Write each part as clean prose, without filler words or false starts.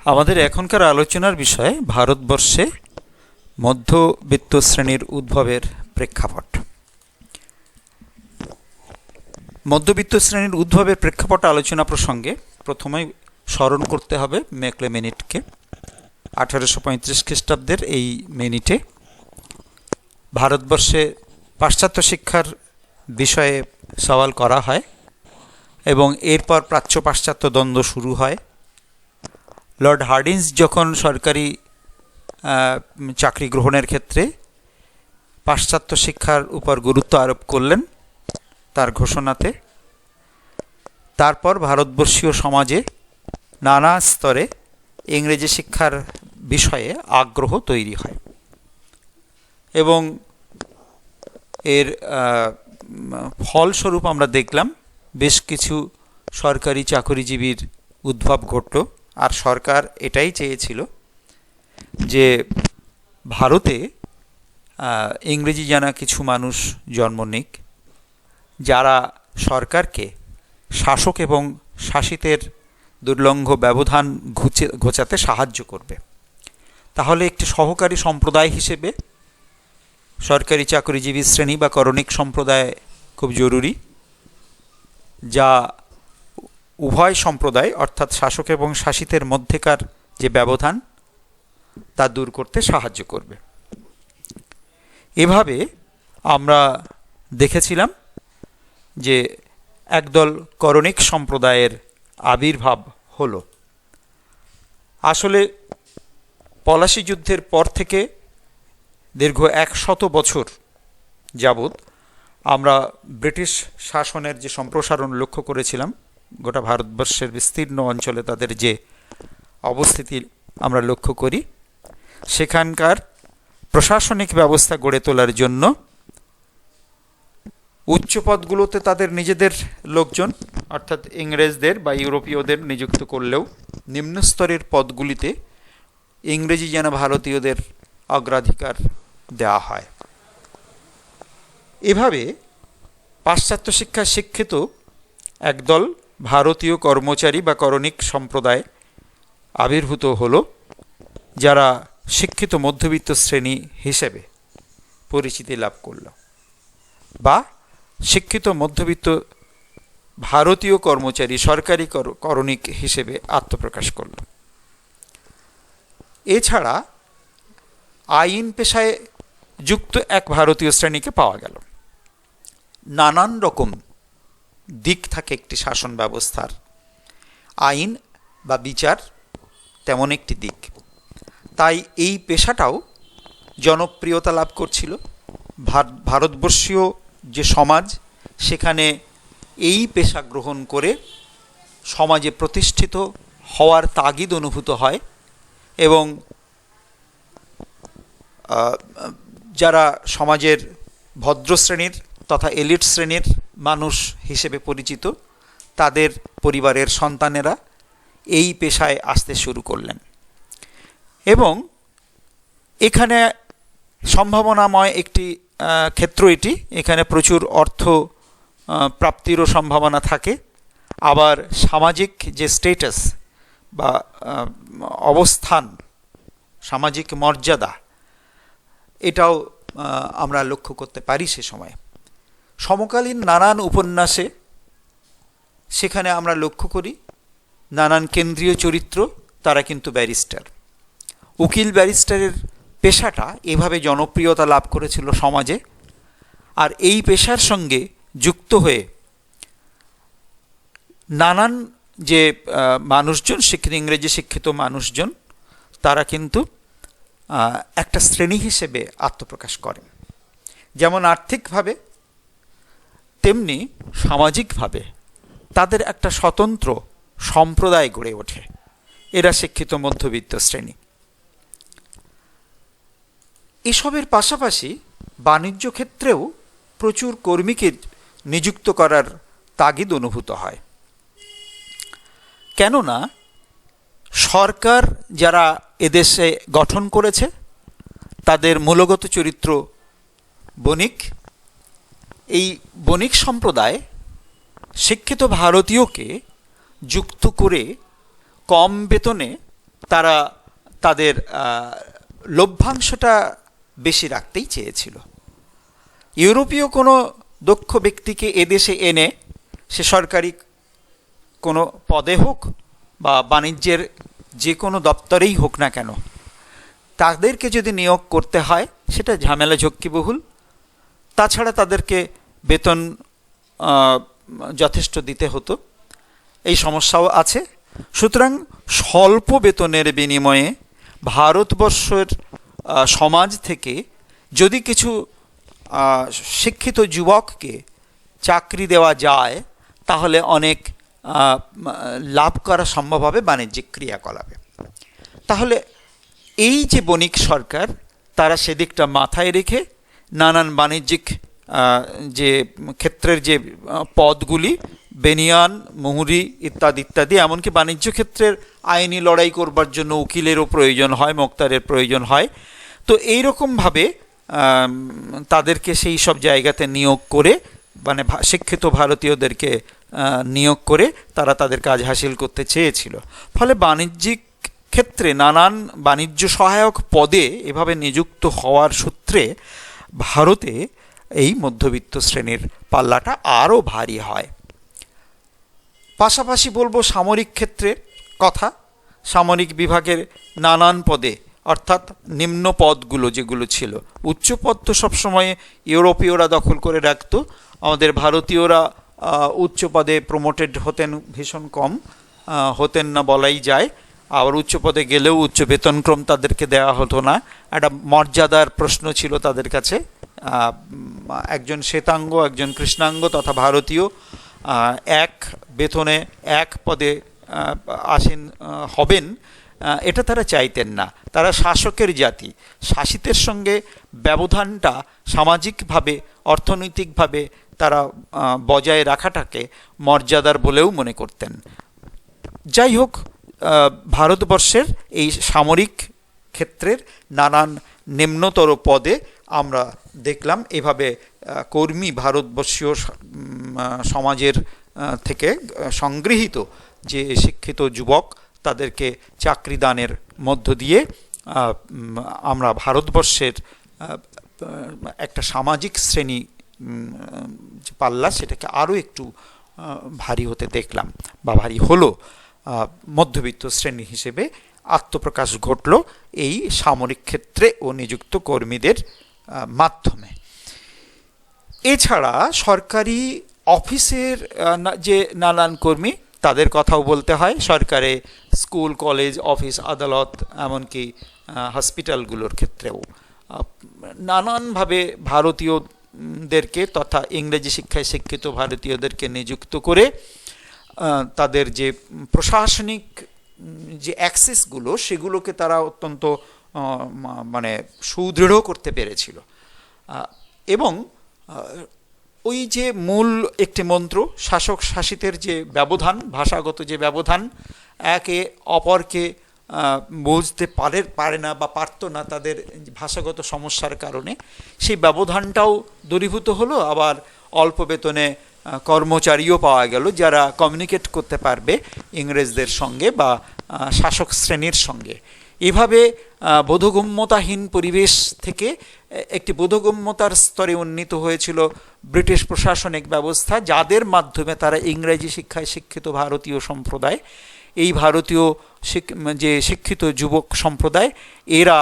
আমাদের এখনকার আলোচনার বিষয় ভারতবর্ষে মধ্যবিত্ত শ্রেণীর উদ্ভবের প্রেক্ষাপট। মধ্যবিত্ত শ্রেণীর উদ্ভবের প্রেক্ষাপট আলোচনা প্রসঙ্গে প্রথমেই স্মরণ করতে হবে ম্যাকলে মেনিটকে। 1835 খ্রিস্টাব্দের এই মেনিটে ভারতবর্ষে পাশ্চাত্য শিক্ষার বিষয়ে সওয়াল করা হয় এবং এরপর প্রাচ্য পাশ্চাত্য দ্বন্দ্ব শুরু হয়। লর্ড হার্ডিঞ্জ যখন সরকারি চাকরি গ্রহণের ক্ষেত্রে পাশ্চাত্য শিক্ষার উপর গুরুত্ব আরোপ করলেন তার ঘোষণাতে, তারপর ভারতবর্ষীয় সমাজে নানা স্তরে ইংরেজি শিক্ষার বিষয়ে আগ্রহ তৈরি হয় এবং এর ফলস্বরূপ আমরা দেখলাম বেশ কিছু সরকারি চাকরিজীবীর উদ্ভব ঘটল। আর সরকার এটাই চেয়েছিল যে ভারতে ইংরেজি জানা কিছু মানুষ জন্ম নিক, যারা সরকারকে শাসক এবং শাসিতের দুর্লঙ্ঘ ব্যবধান ঘোচাতে সাহায্য করবে। তাহলে একটি সহকারী সম্প্রদায় হিসেবে সরকারি চাকরিজীবী শ্রেণী বা করণিক সম্প্রদায় খুব জরুরি, যা উভয় সম্প্রদায় অর্থাৎ শাসক এবং শাসিতের মধ্যেকার যে ব্যবধান তা দূর করতে সাহায্য করবে। এভাবে আমরা দেখেছিলাম যে একদল করণিক সম্প্রদায়ের আবির্ভাব হলো। আসলে পলাশী যুদ্ধের পর থেকে দীর্ঘ 100 বছর যাবৎ আমরা ব্রিটিশ শাসনের যে সম্প্রসারণ লক্ষ্য করেছিলাম, গোটা ভারতবর্ষের বিস্তীর্ণ অঞ্চলে তাদের যে অবস্থিতি আমরা লক্ষ্য করি, সেখানকার প্রশাসনিক ব্যবস্থা গড়ে তোলার জন্য উচ্চ পদগুলোতে তাদের নিজেদের লোকজন অর্থাৎ ইংরেজদের বা ইউরোপীয়দের নিযুক্ত করলেও নিম্নস্তরের পদগুলিতে ইংরেজি যেন ভারতীয়দের অগ্রাধিকার দেওয়া হয়। এভাবে পাশ্চাত্য শিক্ষায় শিক্ষিত একদল ভারতীয় কর্মচারী বা করণিক সম্প্রদায় আবির্ভূত হলো, যারা শিক্ষিত মধ্যবিত্ত শ্রেণী হিসেবে পরিচিতি লাভ করল বা শিক্ষিত মধ্যবিত্ত ভারতীয় কর্মচারী সরকারি করণিক হিসেবে আত্মপ্রকাশ করল। এছাড়া আইন পেশায় যুক্ত এক ভারতীয় শ্রেণীকে পাওয়া গেল। নানান রকম দিক থাকে একটি শাসন ব্যবস্থার, আইন বা বিচার তেমন একটি দিক। তাই এই পেশাটাও জনপ্রিয়তা লাভ করছিল। ভারতবর্ষীয় যে সমাজ, সেখানে এই পেশা গ্রহণ করে সমাজে প্রতিষ্ঠিত হওয়ার তাগিদ অনুভূত হয় এবং যারা সমাজের ভদ্র শ্রেণীর তথা এলিট শ্রেণীর মানুষ হিসেবে পরিচিত, তাদের পরিবারের সন্তানেরা এই পেশায় আসতে শুরু করলেন এবং এখানে সম্ভাবনাময় একটি ক্ষেত্র এটি। এখানে প্রচুর অর্থ প্রাপ্তিরও সম্ভাবনা থাকে, আবার সামাজিক যে স্ট্যাটাস বা অবস্থান, সামাজিক মর্যাদা, এটাও আমরা লক্ষ্য করতে পারি সে সময়। সমকালীন নানান উপন্যাসে সেখানে আমরা লক্ষ্য করি নানান কেন্দ্রীয় চরিত্র তারা কিন্তু ব্যারিস্টার। উকিল ব্যারিস্টারের পেশাটা এভাবে জনপ্রিয়তা লাভ করেছিল সমাজে। আর এই পেশার সঙ্গে যুক্ত হয়ে নানান যে মানুষজন, শিক্ষিত ইংরেজি শিক্ষিত মানুষজন, তারা কিন্তু একটা শ্রেণী হিসেবে আত্মপ্রকাশ করেন। যেমন আর্থিকভাবে তেমনি সামাজিকভাবে তাদের একটা স্বতন্ত্র সম্প্রদায় গড়ে ওঠে। এরা শিক্ষিত মধ্যবিত্ত শ্রেণী। এসবের পাশাপাশি বাণিজ্য ক্ষেত্রেও প্রচুর কর্মীকে নিযুক্ত করার তাগিদ অনুভূত হয়। কেননা সরকার যারা এদেশে গঠন করেছে তাদের মূলগত চরিত্র বণিক। এই বণিক সম্প্রদায় শিক্ষিত ভারতীয়কে যুক্ত করে কম বেতনে তারা তাদের লভ্যাংশটা বেশি রাখতেই চেয়েছিল। ইউরোপীয় কোনো দক্ষ ব্যক্তিকে এদেশে এনে সে সরকারি কোনো পদে হোক বা বাণিজ্যের যে কোনো দপ্তরেই হোক না কেন, তাদেরকে যদি নিয়োগ করতে হয় সেটা ঝামেলা ঝক্কিবহুল। তাছাড়া তাদেরকে বেতন যথেষ্ট দিতে হতো, এই সমস্যাও আছে। সুতরাং স্বল্প বেতনের বিনিময়ে ভারতবর্ষের সমাজ থেকে যদি কিছু শিক্ষিত যুবককে চাকরি দেওয়া যায় তাহলে অনেক লাভ করা সম্ভব হবে বাণিজ্যিক ক্রিয়াকলাপে। তাহলে এই যে বণিক সরকার, তারা সেদিকটা মাথায় রেখে নানান বাণিজ্যিক যে ক্ষেত্রের যে পদগুলি, বেনিয়ান, মুহুরি ইত্যাদি ইত্যাদি, এমনকি বাণিজ্য ক্ষেত্রের আইনি লড়াই করবার জন্য উকিলেরও প্রয়োজন হয়, মোক্তারের প্রয়োজন হয়। তো এইরকমভাবে তাদেরকে সেই সব জায়গাতে নিয়োগ করে, মানে শিক্ষিত ভারতীয়দেরকে নিয়োগ করে তারা তাদের কাজ হাসিল করতে চেয়েছিল। ফলে বাণিজ্যিক ক্ষেত্রে নানান বাণিজ্য সহায়ক পদে এভাবে নিযুক্ত হওয়ার সূত্রে ভারতে এই মধ্যবিত্ত শ্রেণীর পাল্লাটা আরও ভারী হয়। পাশাপাশি বলবো সামরিক ক্ষেত্রে কথা। সামরিক বিভাগের নানান পদে, অর্থাৎ নিম্ন পদগুলো যেগুলো ছিল, উচ্চ পদ তো সবসময় ইউরোপীয়রা দখল করে রাখত। আমাদের ভারতীয়রা উচ্চ পদে প্রমোটেড হতেন ভীষণ কম, হতেন না বলাই যায়। আবার উচ্চ পদে গেলেও উচ্চ বেতনক্রম তাদেরকে দেওয়া হতো না, একটা মর্যাদার প্রশ্ন ছিল তাদের কাছে। একজন শ্বেতাঙ্গ, একজন কৃষ্ণাঙ্গ তথা ভারতীয় এক বেতনে এক পদে আসীন হবেন, এটা তারা চাইতেন না। তারা শাসকের জাতি, শাসিতের সঙ্গে ব্যবধানটা সামাজিকভাবে, অর্থনৈতিকভাবে তারা বজায় রাখাটাকে মর্যাদার বলেও মনে করতেন। যাই হোক, ভারতবর্ষের এই সামরিক ক্ষেত্রের নানান নিম্নতর পদে আমরা দেখলাম এভাবে কর্মী ভারতবর্ষীয় সমাজের থেকে সংগৃহীত যে শিক্ষিত যুবক, তাদেরকে চাকরি দানের মধ্য দিয়ে আমরা ভারতবর্ষের একটা সামাজিক শ্রেণী পাল্লা সেটাকে আরও একটু ভারী হতে দেখলাম, বা ভারী হলো। মধ্যবিত্ত শ্রেণী হিসেবে আত্মপ্রকাশ ঘটল এই সামরিক ক্ষেত্রে ও নিযুক্ত কর্মীদের মাধ্যমে। এছাড়া সরকারি অফিসের যে নানান কর্মী, তাদের কথাও বলতে হয়। সরকারে স্কুল, কলেজ, অফিস, আদালত, এমনকি হসপিটালগুলোর ক্ষেত্রেও নানানভাবে ভারতীয়দেরকে তথা ইংরেজি শিক্ষায় শিক্ষিত ভারতীয়দেরকে নিযুক্ত করে তাদের যে প্রশাসনিক যে অ্যাক্সেসগুলো, সেগুলোকে তারা অত্যন্ত মানে সুদৃঢ় করতে পেরেছিল। এবং ওই যে মূল একটি মন্ত্র, শাসক শাসিতের যে ব্যবধান, ভাষাগত যে ব্যবধান, একে অপরকে বুঝতে পারে না বা পারত না তাদের ভাষাগত সমস্যার কারণে, সেই ব্যবধানটাও দূরীভূত হলো। আবার অল্প বেতনে কর্মচারীও পাওয়া গেল যারা কমিউনিকেট করতে পারবে ইংরেজদের সঙ্গে বা শাসক শ্রেণীর সঙ্গে। এভাবে বোধগম্যতাহীন পরিবেশ থেকে একটি বোধগম্যতার স্তরে উন্নীত হয়েছিল ব্রিটিশ প্রশাসনিক ব্যবস্থা, যাদের মাধ্যমে তারা ইংরেজি শিক্ষায় শিক্ষিত ভারতীয় সম্প্রদায়, এই ভারতীয় যে শিক্ষিত যুবক সম্প্রদায়, এরা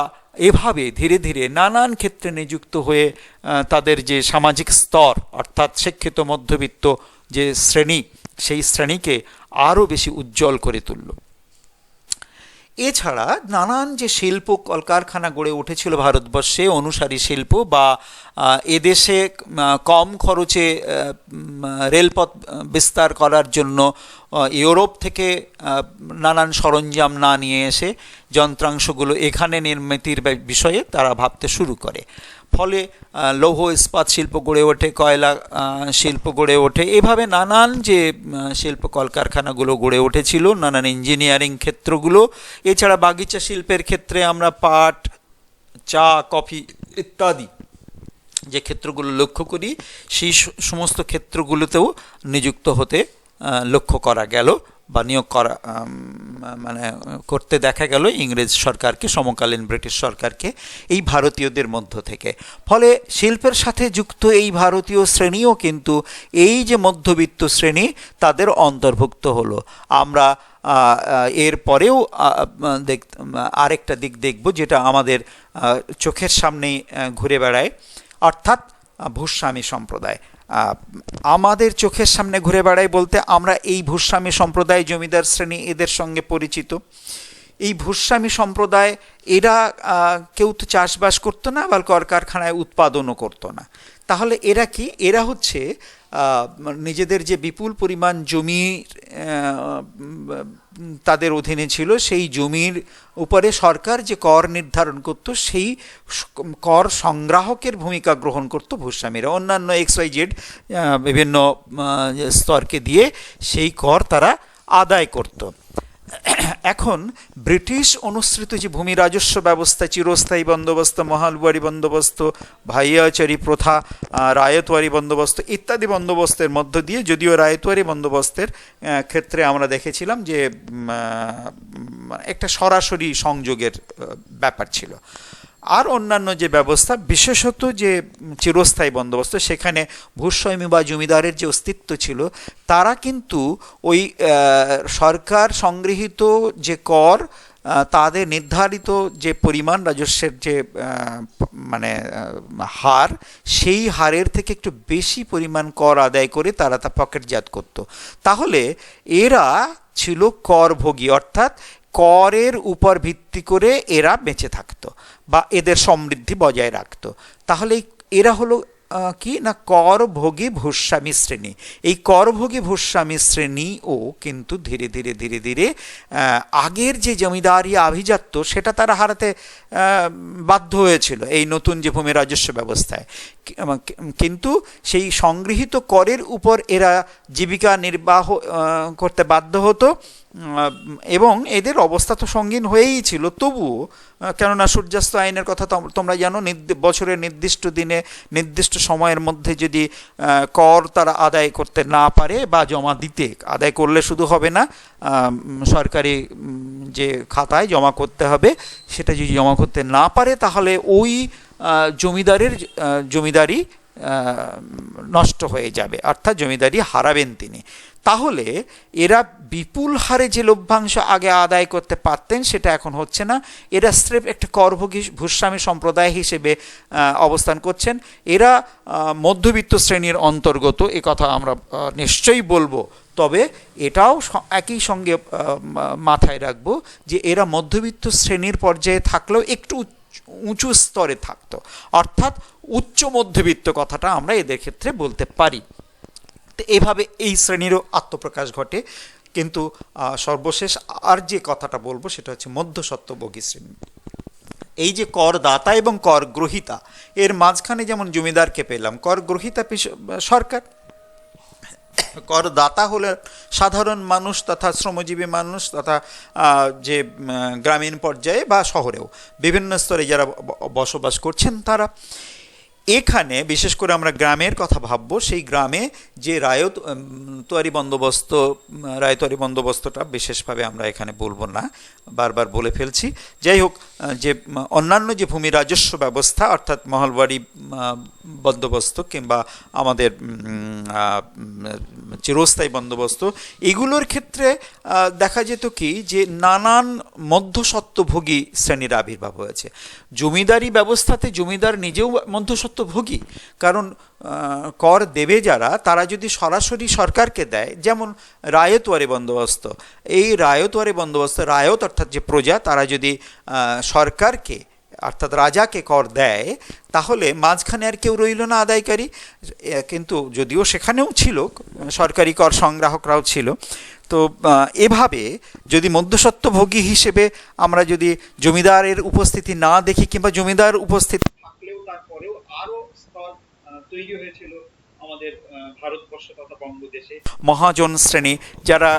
এভাবে ধীরে ধীরে নানান ক্ষেত্রে নিযুক্ত হয়ে তাদের যে সামাজিক স্তর, অর্থাৎ শিক্ষিত মধ্যবিত্ত যে শ্রেণী, সেই শ্রেণীকে আরও বেশি উজ্জ্বল করে তুলল। এছাড়া নানান যে শিল্প কলকারখানা গড়ে উঠেছিল ভারতবর্ষে, অনুসারী শিল্প, বা এদেশে কম খরচে রেলপথ বিস্তার করার জন্য ইউরোপ থেকে নানান সরঞ্জাম না নিয়ে এসে যন্ত্রাংশগুলো এখানে নির্মিতির বিষয়ে তারা ভাবতে শুরু করে। ফলে লৌহ ইস্পাত শিল্প গড়ে ওঠে, কয়লা শিল্প গড়ে ওঠে। এভাবে নানান যে শিল্প কলকারখানাগুলো গড়ে উঠেছিল, নানান ইঞ্জিনিয়ারিং ক্ষেত্রগুলো, এছাড়া বাগিচা শিল্পের ক্ষেত্রে আমরা পাট, চা, কফি ইত্যাদি যে ক্ষেত্রগুলো লক্ষ্য করি, সেই সমস্ত ক্ষেত্রগুলোতেও নিযুক্ত হতে লক্ষ্য করা গেল বা নিয়োগ করা মানে করতে দেখা গেল ইংরেজ সরকারকে, সমকালীন ব্রিটিশ সরকারকে, এই ভারতীয়দের মধ্য থেকে। ফলে শিল্পের সাথে যুক্ত এই ভারতীয় শ্রেণীও কিন্তু এই যে মধ্যবিত্ত শ্রেণী তাদের অন্তর্ভুক্ত হলো। আমরা এর পরেও আরেকটা দিক দেখব যেটা আমাদের চোখের সামনেই ঘুরে বেড়ায়, অর্থাৎ ভূস্বামী সম্প্রদায়। আমাদের চোখের সামনে ঘুরে বেড়ায় বলতে আমরা এই ভূস্বামী সম্প্রদায়, জমিদার শ্রেণী, এদের সঙ্গে পরিচিত। এই ভূস্বামী সম্প্রদায় এরা কেউ তো চাষবাস করতো না, আবার কলকারখানায় উৎপাদনও করতো না। তাহলে এরা কি? এরা হচ্ছে নিজেদের যে বিপুল পরিমাণ জমি তাদের অধীনে ছিল, সেই জমির উপরে সরকার যে কর নির্ধারণ করত, সেই কর সংগ্রাহকের ভূমিকা গ্রহণ করত ভূস্বামীরা। অন্যান্য XYZ বিভিন্ন স্তরকে দিয়ে সেই কর তারা আদায় করত। এখন ব্রিটিশ অনুসৃত যে ভূমি রাজস্ব ব্যবস্থা, চিরস্থায়ী বন্দোবস্ত, মহালবাড়ি বন্দোবস্ত, ভাইয়াচারী প্রথা, রায়তওয়ারি বন্দোবস্ত ইত্যাদি বন্দোবস্তের মধ্য দিয়ে, যদিও রায়তওয়ারি বন্দোবস্তের ক্ষেত্রে আমরা দেখেছিলাম যে একটা সরাসরি সংযোগের ব্যাপার ছিল, আর অন্যান্য যে ব্যবস্থা, বিশেষত যে চিরস্থায়ী বন্দোবস্ত, সেখানে ভূস্বামী বা জমিদারের যে অস্তিত্ব ছিল, তারা কিন্তু ওই সরকার সংগৃহীত যে কর, তাদের নির্ধারিত যে পরিমাণ রাজস্বের যে মানে হার, সেই হারের থেকে একটু বেশি পরিমাণ কর আদায় করে তারা তা পকেটজাত করত। তাহলে এরা ছিল করভোগী, অর্থাৎ করের উপর ভিত্তি করে এরা বেঁচে থাকতো বা এদের সমৃদ্ধি বজায় রাখতো। তাহলে এরা হলো কি না, করভোগী ভূস্বামী শ্রেণী। এই করভোগী ভূস্বামী শ্রেণীও কিন্তু ধীরে ধীরে ধীরে ধীরে আগের যে জমিদারি আভিজাত্য সেটা তারা হারাতে বাধ্য হয়েছিল এই নতুন যে ভূমি রাজস্ব ব্যবস্থায়। কিন্তু সেই সংগৃহীত করের উপর এরা জীবিকা নির্বাহ করতে বাধ্য হতো, এবং এদের অবস্থা তো সঙ্গীন হয়েই ছিল। তবুও, কেননা সূর্যাস্ত আইনের কথা তোমরা জানো, বছরের নির্দিষ্ট দিনে নির্দিষ্ট সময়ের মধ্যে যদি কর তারা আদায় করতে না পারে বা জমা দিতে, আদায় করলে শুধু হবে না, সরকারি যে খাতায় জমা করতে হবে, সেটা যদি জমা করতে না পারে তাহলে ওই জমিদারের জমিদারি নষ্ট হয়ে যাবে, অর্থাৎ জমিদারি হারাবেন তিনি। তাহলে এরা বিপুল হারে যে লভ্যাংশ আগে আদায় করতে পারতেন সেটা এখন হচ্ছে না। এরা স্রেফ একটা করভোগী ভূস্বামী সম্প্রদায় হিসেবে অবস্থান করছেন। এরা মধ্যবিত্ত শ্রেণীর অন্তর্গত, এ কথা আমরা নিশ্চয়ই বলবো। তবে এটাও একই সঙ্গে মাথায় রাখবো যে এরা মধ্যবিত্ত শ্রেণীর পর্যায়ে থাকলেও একটু উঁচু স্তরে থাকতো, অর্থাৎ উচ্চ মধ্যবিত্ত কথাটা আমরা এদের ক্ষেত্রে বলতে পারি। তো এভাবে এই শ্রেণীরও আত্মপ্রকাশ ঘটে। কিন্তু সর্বশেষ আর যে কথাটা বলবো সেটা হচ্ছে মধ্যস্বত্বভোগী শ্রেণী। এই যে করদাতা এবং কর গ্রহীতা, এর মাঝখানে যেমন জমিদারকে পেলাম, কর গ্রহীতা সরকার, করদাতা হলে সাধারণ মানুষ তথা শ্রমজীবী মানুষ তথা যে গ্রামীণ পর্যায়ে বা শহরেও বিভিন্ন স্তরে যারা বসবাস করছেন তারা। এখানে বিশেষ করে আমরা গ্রামের কথা ভাববো। সেই গ্রামে যে রায়তওয়ারি বন্দোবস্তটা বিশেষভাবে আমরা এখানে বলবো না, বারবার বলে ফেলছি। যাই হোক, যে অন্যান্য যে ভূমি রাজস্ব ব্যবস্থা, অর্থাৎ মহলবাড়ি বন্দোবস্ত কিংবা আমাদের চিরস্থায়ী বন্দোবস্ত, এগুলোর ক্ষেত্রে দেখা যেত কি যে নানান মধ্যস্বত্বভোগী শ্রেণীর আবির্ভাব হয়েছে। জমিদারি ব্যবস্থাতে জমিদার নিজেও মধ্যস্বত্বভোগী, কারণ কর দেবে যারা, তারা যদি সরাসরি সরকারকে দেয়, যেমন রায়তওয়ারি বন্দোবস্ত, এই রায়তওয়ারি বন্দোবস্ত, রায়ত অর্থাৎ যে প্রজা, তারা যদি সরকারকে অর্থাৎ রাজাকে কর দেয়, তাহলে মাঝখানে আর কেউ রইল না আদায়কারী। কিন্তু যদিও সেখানেও ছিল সরকারি কর সংগ্রাহকরাও ছিল। তো এভাবে যদি মধ্যস্বত্বভোগী হিসেবে আমরা যদি জমিদারের উপস্থিতি না দেখি, কিংবা জমিদার উপস্থিতি থাকলেও তারপরেও আরও স্তর তৈরি হয়েছিল আমাদের ভারতবর্ষ তথা বঙ্গদেশে। মহাজন শ্রেণী যারা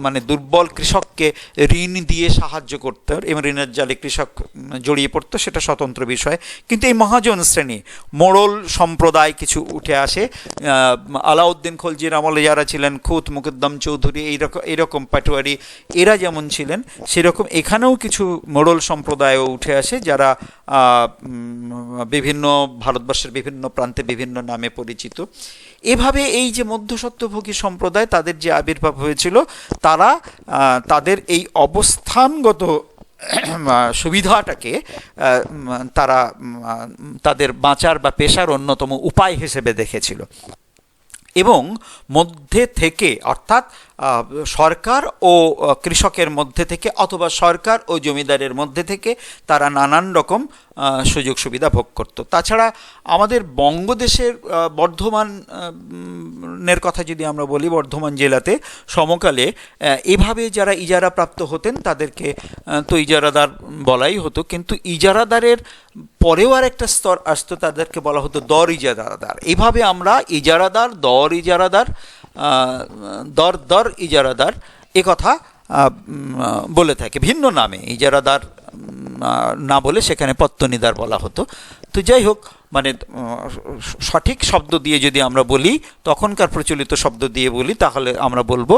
মানে দুর্বল কৃষককে ঋণ দিয়ে সাহায্য করত এবং ঋণের জালে কৃষক জড়িয়ে পড়তো, সেটা স্বতন্ত্র বিষয়। কিন্তু এই মহাজন শ্রেণী, মোড়ল সম্প্রদায় কিছু উঠে আসে। আলাউদ্দিন খলজির আমলে যারা ছিলেন, খুত মুকদ্দম চৌধুরী, এইরকম পাটোয়ারি, এরা যেমন ছিলেন সেরকম এখানেও কিছু মোড়ল সম্প্রদায়ও উঠে আসে, যারা বিভিন্ন ভারতবর্ষের বিভিন্ন প্রান্তে বিভিন্ন নামে পরিচিত। এভাবে এই যে মধ্যস্বত্বভোগী সম্প্রদায়, তাদের যে আবির্ভাব হয়েছিল, তারা তাদের এই অবস্থানগত সুবিধাটাকে তারা তাদের বাঁচার বা পেশার অন্যতম উপায় হিসেবে দেখেছিল। এবং মধ্যে থেকে, অর্থাৎ সরকার ও কৃষকের মধ্যে থেকে অথবা সরকার ও জমিদারের মধ্যে থেকে তারা নানান রকম সুযোগ সুবিধা ভোগ করত। তাছাড়া আমাদের বঙ্গদেশের বর্ধমানের কথা যদি আমরা বলি, বর্ধমান জেলাতে সমকালে এভাবে যারা ইজারাপ্রাপ্ত হতেন তাদেরকে তো ইজারাদার বলাই হতো, কিন্তু ইজারাদারের পরেও আর একটা স্তর আসতো, তাদেরকে বলা হতো দর ইজারাদার। এইভাবে আমরা ইজারাদার, দর ইজারাদার, দর ইজারাদার এ কথা বলে থাকে ভিন্ন নামে। ইজারাদার না বলে সেখানে পত্তনিদার বলা হতো। তো যাই হোক, মানে সঠিক শব্দ দিয়ে যদি আমরা বলি, তখনকার প্রচলিত শব্দ দিয়ে বলি, তাহলে আমরা বলবো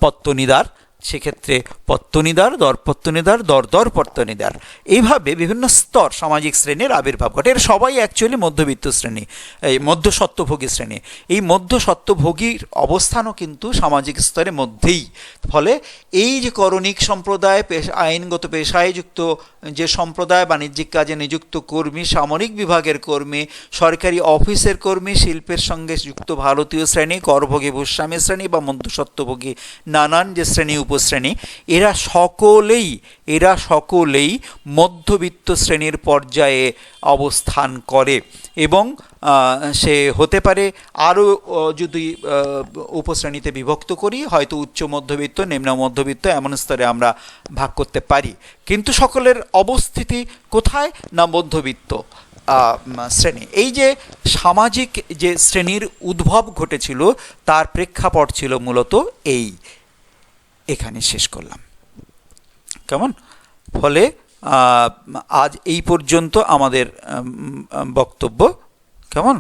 পত্তনিদার। সেক্ষেত্রে পত্তনিদার, দরপত্তনিদার, দর পত্তনিদার, এইভাবে বিভিন্ন স্তর সামাজিক শ্রেণীর আবির্ভাব ঘটে। এর সবাই অ্যাকচুয়ালি মধ্যবিত্ত শ্রেণী, এই মধ্যস্বত্বভোগী শ্রেণী। এই মধ্যস্বত্বভোগীর অবস্থানও কিন্তু সামাজিক স্তরের মধ্যেই। ফলে এই যে করণিক সম্প্রদায়, আইনগত পেশায় যুক্ত যে সম্প্রদায়, বাণিজ্যিক কাজে নিযুক্ত কর্মী, সামরিক বিভাগের কর্মী, সরকারি অফিসের কর্মী, শিল্পের সঙ্গে যুক্ত ভারতীয় শ্রেণী, করভোগী ভূস্বামী শ্রেণী বা মধ্যস্বত্বভোগী নানান যে শ্রেণী উপশ্রেণী, এরা সকলেই মধ্যবিত্ত শ্রেণীর পর্যায়ে অবস্থান করে। এবং সে হতে পারে আরও, যদি উপশ্রেণীতে বিভক্ত করি, হয়তো উচ্চ মধ্যবিত্ত, নিম্ন মধ্যবিত্ত, এমন স্তরে আমরা ভাগ করতে পারি। কিন্তু সকলের অবস্থিতি কোথায়? না মধ্যবিত্ত শ্রেণী। এই যে সামাজিক যে শ্রেণীর উদ্ভব ঘটেছিল, তার প্রেক্ষাপট ছিল মূলত এই। এখানে শেষ করলাম, কেমন? ফলে আজ এই পর্যন্ত আমাদের বক্তব্য, কেমন?